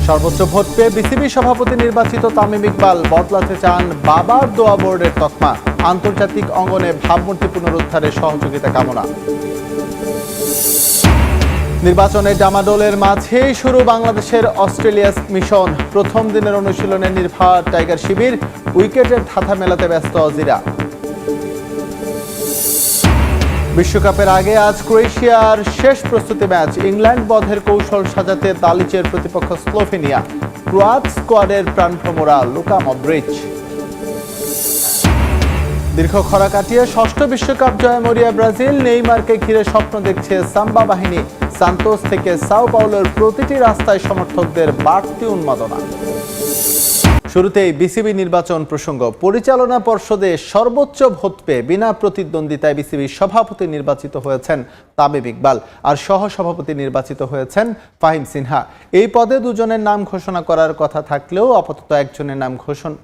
সর্বোচ্চ ভোট পেয়ে বিসিবি সভাপতি নির্বাচিত তামিম ইকবাল বদলাতে চান বাবার দোয়া বোর্ডের তকমা। আন্তর্জাতিক অঙ্গনে ভাবমূর্তি পুনরুদ্ধারে সহযোগিতা কামনা। নির্বাচনে ডামাডোলের মাঝেই শুরু বাংলাদেশের অস্ট্রেলিয়া মিশন। প্রথম দিনের অনুশীলনে নির্ভর টাইগার শিবির, উইকেটের ধাঁধা মেলাতে ব্যস্ত অজিরা। বিশ্বকাপের আগে আজ ক্রোয়েশিয়ার শেষ প্রস্তুতি ম্যাচ। ইংল্যান্ড বধের কৌশল সাজাতে দালিচের প্রতিপক্ষ স্লোভেনিয়া। ক্রোয়াট স্কোয়াডের প্রাণভ্রমরা লুকা মদ্রিচ। দীর্ঘ খরা কাটিয়ে ষষ্ঠ বিশ্বকাপ জয় মরিয়া ব্রাজিল। নেইমারকে ঘিরে স্বপ্ন দেখছে সাম্বা বাহিনী। সান্তোস থেকে সাও পাউলোর প্রতিটি রাস্তায় সমর্থকদের বাড়তি উন্মাদনা। শুরুতেই বিসিবি নির্বাচন প্রসঙ্গ। পরিচালনা পর্ষদে সর্বোচ্চ ভোট পেয়ে বিনা প্রতিদ্বন্দ্বিতায় বিসিবির সভাপতি নির্বাচিত হয়েছেন তামিম ইকবাল, আর সহসভাপতি নির্বাচিত হয়েছেন ফাহিম সিনহা। এই পদে দুজনের নাম ঘোষণা করার কথা থাকলেও আপাতত একজনের নাম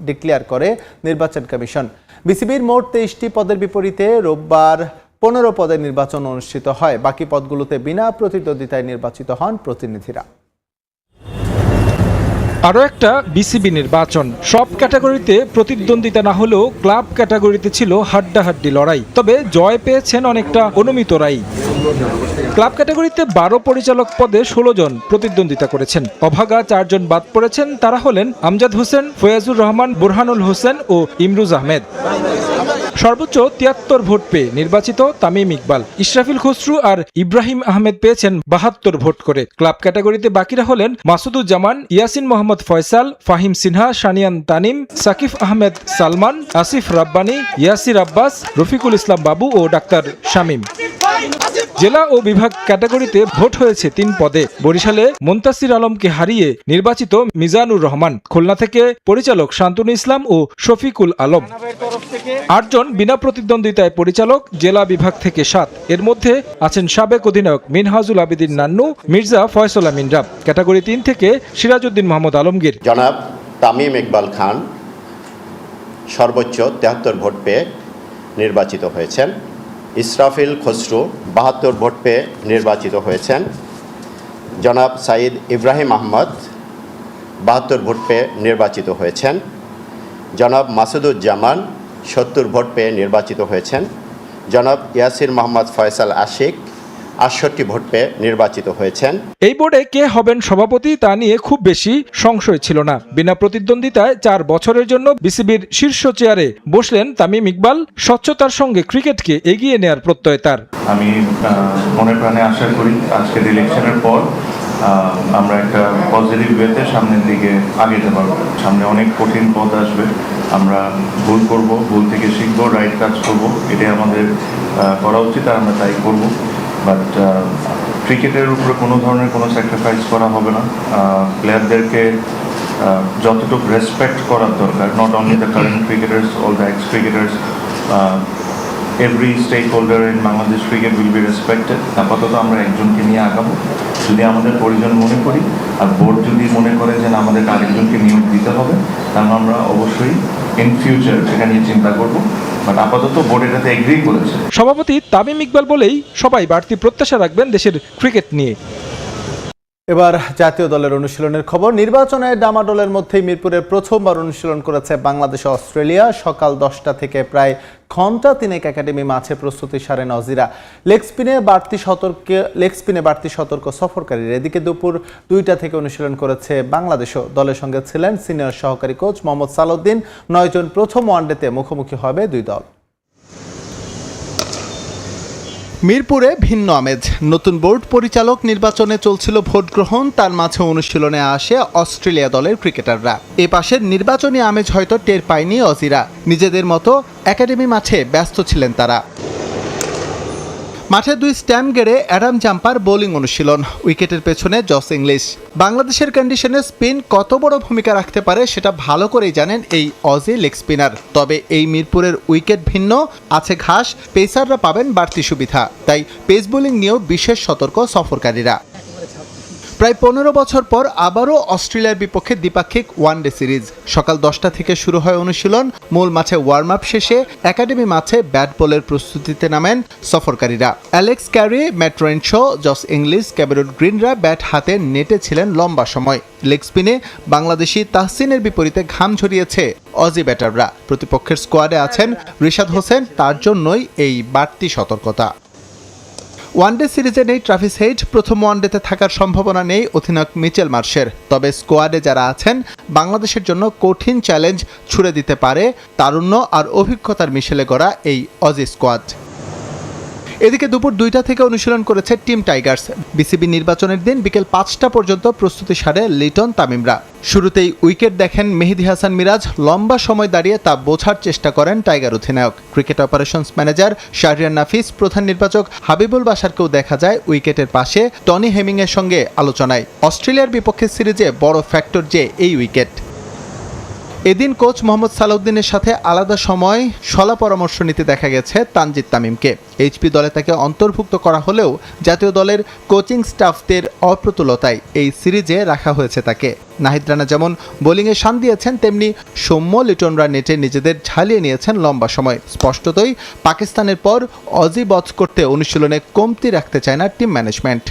ডিক্লেয়ার করে নির্বাচন কমিশন। বিসিবির মোট 23টি পদের বিপরীতে রোববার 15 পদের নির্বাচন অনুষ্ঠিত হয়। বাকি পদগুলোতে বিনা প্রতিদ্বন্দ্বিতায় নির্বাচিত হন প্রতিনিধিরা। আরও একটা বিসিবি নির্বাচন। সব ক্যাটাগরিতে প্রতিদ্বন্দ্বিতা না হলেও ক্লাব ক্যাটাগরিতে ছিল হাড্ডাহাড্ডি লড়াই, তবে জয় পেয়েছেন অনেকটা অনুমিতরাই। ক্লাব ক্যাটাগরিতে 12 পরিচালক পদে 16 জন প্রতিদ্বন্দ্বিতা করেছেন। অভাগা 4 জন বাদ পড়েছেন। তারা হলেন আমজাদ হোসেন, ফয়াজুর রহমান, বুরহানুল হোসেন ও ইমরুজ আহমেদ। সর্বোচ্চ 73 ভোট পেয়ে নির্বাচিত তামিম ইকবাল। ইশরাফিল খসরু আর ইব্রাহিম আহমেদ পেয়েছেন 72 ভোট করে। ক্লাব ক্যাটাগরিতে বাকিরা হলেন মাসুদুজ্জামান, ইয়াসিন মোহাম্মদ ফয়সাল, ফাহিম সিনহা, শানিয়ান তানিম, সাকিব আহমেদ সালমান, আসিফ রাব্বানি, ইয়াসির আব্বাস, রফিকুল ইসলাম বাবু ও ডাক্তার শামীম। জেলা ও বিভাগ ক্যাটাগরিতে ভোট হয়েছে 3 পদে। বরিশালে মুনতাসির আলমকে হারিয়ে নির্বাচিত মিজানুর রহমান। খুলনা থেকে পরিচালক শান্তনু ইসলাম ও শফিকুল আলম। 8 জন বিনা প্রতিদ্বন্দ্বিতায় পরিচালক, জেলা বিভাগ থেকে 7। এর মধ্যে আছেন সাবেক অধিনায়ক মিনহাজুল আবেদিন নান্নু, মির্জা ফয়সল আমিন রাব। ক্যাটাগরি 3 থেকে সিরাজউদ্দিন মোহাম্মদ আলমগীর। জনাব তামিম ইকবাল খান সর্বোচ্চ 73 ভোট পেয়ে নির্বাচিত হয়েছেন। ইসরাফিল খসরু 72 ভোট পেয়ে নির্বাচিত হয়েছেন। জনাব সাইদ ইব্রাহিম আহমদ 72 ভোট পেয়ে নির্বাচিত হয়েছেন। জনাব মাসুদুজ্জামান 70 ভোট পেয়ে নির্বাচিত হয়েছেন। জনাব ইয়াসির মোহাম্মদ ফয়সাল আশিক 68 ভোট পেয়ে নির্বাচিত হয়েছেন। এই বোর্ডে কে হবেন সভাপতি তা নিয়ে খুব বেশি সংশয় ছিল না। বিনা প্রতিদ্বন্দ্বিতায় 4 বছরের জন্য বিসিবির শীর্ষ চেয়ারে বসলেন তামিম ইকবাল। স্বচ্ছতার সঙ্গে ক্রিকেটকে এগিয়ে নেয়ার প্রত্যয় তার। আমি মনে প্রাণে আশা করি আজকের ইলেকশনের পর আমরা একটা পজিটিভ ওয়েতে সামনের দিকে আগাতে পারবো। সামনে অনেক কঠিন পথ আসবে। আমরা ভুল করব, ভুল থেকে শিখবো, রাইট কাজ করব, এটাই আমাদের করা উচিত, আর আমরা তাই করব। বাট ক্রিকেটের উপরে কোনো ধরনের কোনো স্যাক্রিফাইস করা হবে না। প্লেয়ারদেরকে যতটুকু রেসপেক্ট করার দরকার, not only the current cricketers, all the ex cricketers, every stakeholder in Bangladesh cricket will be respected. আপাতত আমরা একজনকে নিয়ে আগাবো যদি আমাদের প্রয়োজন মনে করি, আর বোর্ড যদি মনে করে যে আমাদের আরেকজনকে নিয়োগ দিতে হবে, তাহলে আমরা অবশ্যই ইন ফিউচার সেটা নিয়ে চিন্তা করব। বাট আপাতত বোর্ড এটাতে এগ্রি করেছে। সভাপতি তামিম ইকবাল বলেই সবাই বাড়তি প্রত্যাশা রাখবেন দেশের ক্রিকেট নিয়ে। এবার জাতীয় দলের অনুশীলনের খবর। নির্বাচনে ডামাডোলের মধ্যেই মিরপুরে প্রথমবার অনুশীলন করেছে বাংলাদেশ ও অস্ট্রেলিয়া। সকাল 10টা থেকে প্রায় ঘণ্টা 3 একাডেমি মাঠে প্রস্তুতি সারেন অজিরা। লেগ স্পিনে বাড়তি সতর্ক সফরকারীরা। এদিকে দুপুর 2টা থেকে অনুশীলন করেছে বাংলাদেশও। দলের সঙ্গে ছিলেন সিনিয়র সহকারী কোচ মোহাম্মদ সালাউদ্দিন। 9 জন প্রথম ওয়ানডেতে মুখোমুখি হবে 2 দল। মিরপুরে ভিন্ন আমেজ। নতুন বোর্ড পরিচালক নির্বাচনে চলছিল ভোট গ্রহণ, তার মাঝে অনুশীলনে আসে অস্ট্রেলিয়া দলের ক্রিকেটাররা। এ পাশের নির্বাচনী আমেজ হয়তো টের পায়নি অজিরা। নিজেদের মতো একাডেমি মাঠে ব্যস্ত ছিলেন তারা। মাঠে 2 স্ট্যাম্প গেড়ে অ্যাডাম জাম্পার বোলিং অনুশীলন, উইকেটের পেছনে জস ইংলিশ। বাংলাদেশের কন্ডিশনে স্পিন কত বড় ভূমিকা রাখতে পারে সেটা ভালো করেই জানেন এই অজি লেগ স্পিনার। তবে এই মিরপুরের উইকেট ভিন্ন, আছে ঘাস, পেসাররা পাবেন বাড়তি সুবিধা। তাই পেস বোলিং নিয়েও বিশেষ সতর্ক সফরকারীরা। প্রায় 15 বছর পর আবারও অস্ট্রেলিয়ার বিপক্ষে দ্বিপাক্ষিক ওয়ানডে সিরিজ। সকাল 10টা থেকে শুরু হয় অনুশীলন। মূল মাঠে ওয়ার্ম আপ শেষে একাডেমি মাঠে ব্যাট বলের প্রস্তুতিতে নামেন সফরকারীরা। Alex Carey, Matt Renshaw, Josh Inglis, Cameron গ্রিনরা ব্যাট হাতে নেটে ছিলেন লম্বা সময়। লেগ স্পিনে বাংলাদেশি তাহসিনের বিপরীতে ঘাম ঝরিয়েছে অজি ব্যাটাররা। প্রতিপক্ষের স্কোয়াডে আছেন রিশাদ হোসেন, তার জন্যই এই বাড়তি সতর্কতা। ওয়ানডে সিরিজে নেই ট্রাভিস হেড, প্রথম ওয়ানডেতে থাকার সম্ভাবনা নেই অধিনায়ক মিচেল মার্শের। তবে স্কোয়াডে যারা আছেন বাংলাদেশের জন্য কঠিন চ্যালেঞ্জ ছুড়ে দিতে পারে তারুণ্য আর অভিজ্ঞতার মিশেলে গড়া এই অজি স্কোয়াড। এদিকে দুপুর 2টা থেকে অনুশীলন করেছে টিম টাইগার্স। বিসিবি নির্বাচনের দিন বিকেল 5টা পর্যন্ত প্রস্তুতি সারে লিটন তামিমরা। শুরুতেই উইকেট দেখেন মেহেদী হাসান মিরাজ। লম্বা সময় দাঁড়িয়ে তা বোঝার চেষ্টা করেন টাইগার অধিনায়ক। ক্রিকেট অপারেশনস ম্যানেজার শাহরিয়ার নাফিস, প্রধান নির্বাচক হাবিবুল বাশারকেও দেখা যায় উইকেটের পাশে টনি হেমিংয়ের সঙ্গে আলোচনায়। অস্ট্রেলিয়ার বিপক্ষে সিরিজে বড় ফ্যাক্টর যে এই উইকেট। এদিন কোচ মোহাম্মদ সালাউদ্দিনের সাথে আলাদা সময় শলা পরামর্শ নিতে দেখা গেছে তানজিদ তামিমকে। এইচপি দলে তাকে অন্তর্ভুক্ত করা হলেও জাতীয় দলের কোচিং স্টাফদের অপ্রতুলতায় এই সিরিজে রাখা হয়েছে তাকে। নাহিদ রানা যেমন বোলিংয়ে শান দিয়েছেন, তেমনি সৌম্য, লিটনরা নেটে নিজেদের ঝালিয়ে নিয়েছেন লম্বা সময়। স্পষ্টতই পাকিস্তানের পর অজি বধ করতে অনুশীলনে কমতি রাখতে চায় না টিম ম্যানেজমেন্ট।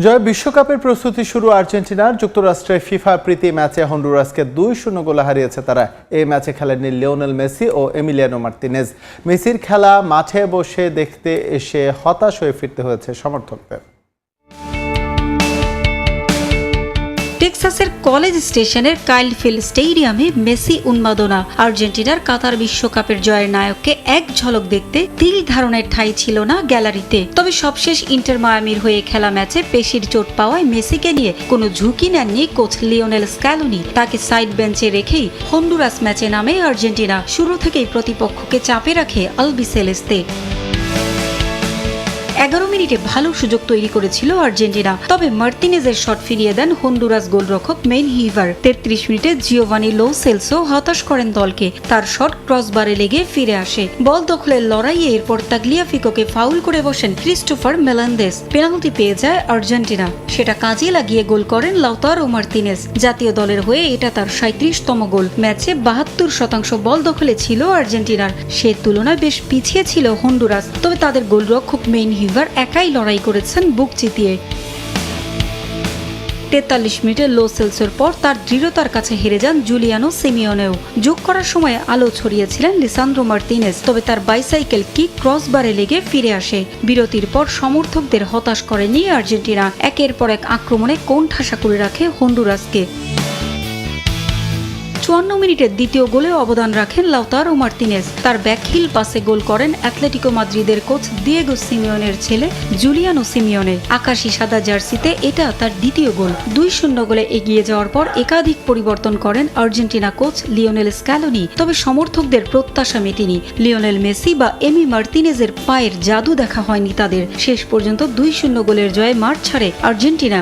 জয় বিশ্বকাপের প্রস্তুতি শুরু আর্জেন্টিনার। যুক্তরাষ্ট্রের ফিফা প্রীতি ম্যাচে হন্ডুরাসকে 2-0 গোলে হারিয়েছে তারা। এই ম্যাচে খেলেননি লিওনেল মেসি ও এমিলিয়ানো মার্তিনেজ। মেসির খেলা মাঠে বসে দেখতে এসে হতাশ হয়ে ফিরতে হয়েছে সমর্থকদের। টেক্সাসের কলেজ স্টেশনের কাইলফিল্ড স্টেডিয়ামে মেসি উন্মাদনা। আর্জেন্টিনার কাতার বিশ্বকাপের জয়ের নায়ককে এক ঝলক দেখতে তিল ধারণের ঠাঁই ছিল না গ্যালারিতে। তবে সবশেষ ইন্টার মায়ামির হয়ে খেলা ম্যাচে পেশির চোট পাওয়ায় মেসিকে নিয়ে কোনো ঝুঁকি নেননি কোচ লিওনেল স্ক্যালোনি। তাকে সাইড বেঞ্চে রেখেই হন্ডুরাস ম্যাচে নামে আর্জেন্টিনা। শুরু থেকেই প্রতিপক্ষকে চাপে রাখে আলবিসেলেস্তে। 11 মিনিটে ভালো সুযোগ তৈরি করেছিল আর্জেন্টিনা, তবে মার্তিনেজের শট ফিরিয়ে দেন হন্ডুরাস গোলরক্ষক মেইন হিভার। 33 মিনিটে জিওভানি লো সেলসো হতাশ করেন দলকে। তার শট ক্রসবারে লেগে ফিরে আসে। বল দখলের লড়াইয়ে এরপর তাগলিয়াফিকোকে ফাউল করে বসেন ক্রিস্টোফার মেলান্দেস। পেনাল্টি পেয়ে যায় আর্জেন্টিনা, সেটা কাজে লাগিয়ে গোল করেন লাউতারো মার্তিনেজ। জাতীয় দলের হয়ে এটা তার 37তম গোল। ম্যাচে 72% বল দখলে ছিল আর্জেন্টিনার। সে তুলনায় বেশ পিছিয়ে ছিল হন্ডুরাস, তবে তাদের গোলরক্ষক মেইন হিভার একাই লড়াই করেছেন বুক চিতিয়ে। 43 মিনিটে লো সেলসোর পর তার দৃঢ়তার কাছে হেরে যান জুলিয়ানো সিমিওনেও। যোগ করার সময় আলো ছড়িয়েছিলেন লিসান্দ্রো মার্তিনেজ, তবে তার বাইসাইকেল কিক ক্রসবারে লেগে ফিরে আসে। বিরতির পর সমর্থকদের হতাশ করেনি আর্জেন্টিনা। একের পর এক আক্রমণে কোণঠাসা করে রাখে হন্ডুরাসকে। 54 মিনিটের দ্বিতীয় গোলে অবদান রাখেন লাউতারো মার্তিনেজ। তার ব্যাকহিল পাসে গোল করেন অ্যাথলেটিকো মাদ্রিদের কোচ দিয়েগো সিমিওনের ছেলে জুলিয়ানো সিমিওনে। আকাশি সাদা জার্সিতে এটা তার দ্বিতীয় গোল। 2-0 গোলে এগিয়ে যাওয়ার পর একাধিক পরিবর্তন করেন আর্জেন্টিনা কোচ লিওনেল স্ক্যালোনি, তবে সমর্থকদের প্রত্যাশা মেটেনি। লিওনেল মেসি বা এমি মার্তিনেজের পায়ের জাদু দেখা হয়নি তাদের। শেষ পর্যন্ত 2-0 গোলের জয়ে মাঠ ছাড়ে আর্জেন্টিনা।